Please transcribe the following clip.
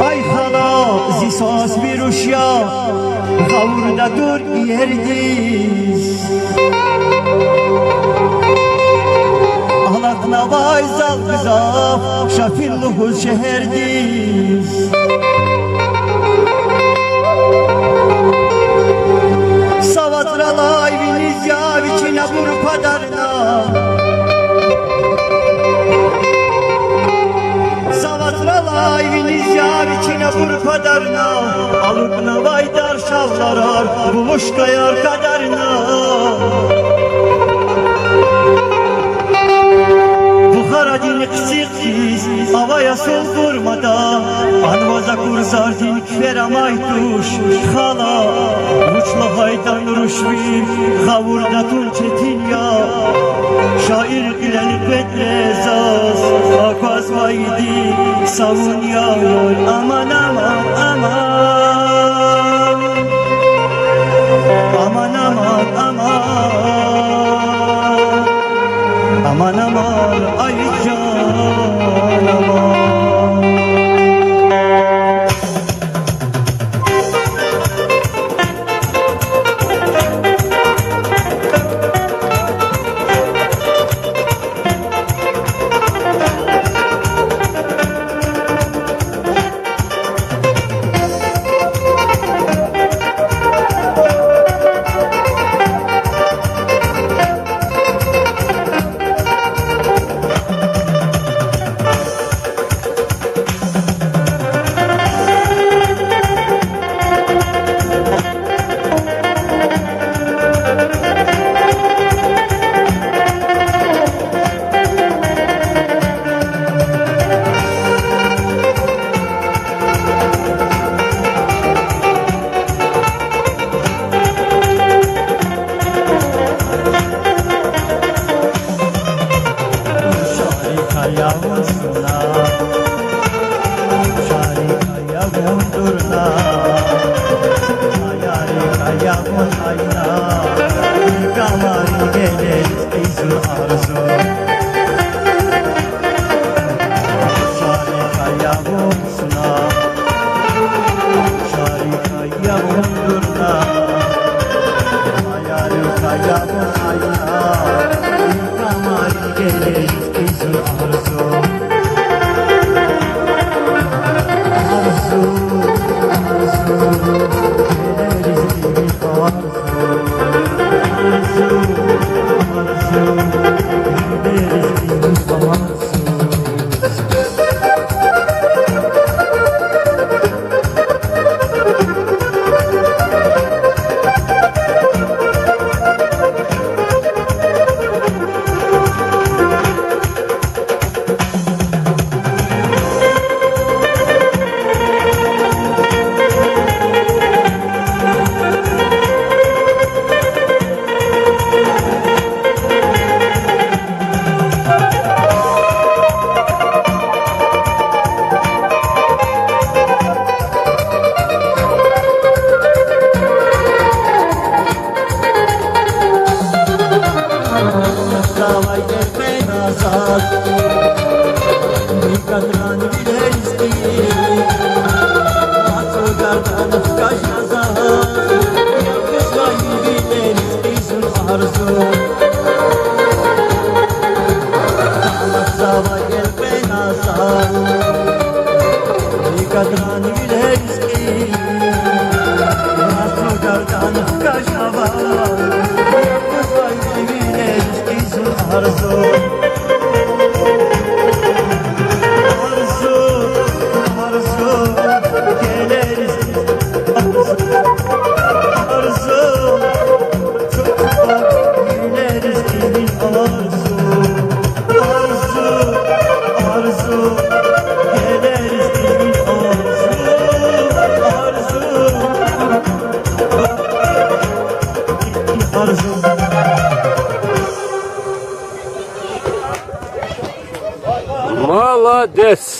Ay hala zisas bir uşya Kavurda dur yerdiz Ahlakna vay zal kızaf Şafilluhuz şeherdiz Savatralay biniz ya viçine bur padarna Savatralay biniz ya viçine bur padarna Alıkna vay dar şavlarar buluş kayar kadarna Bukhara qisiqiz havaya soldurmada Anvaza kursar din kferamaytuş Khala uçla haydan ruşvim Khavurda tun çetin ya Şair ilel bedrezaz Akvaz vaydi savun ya Aman aman aman Aman aman aman Aman aman ay can aman Молодец!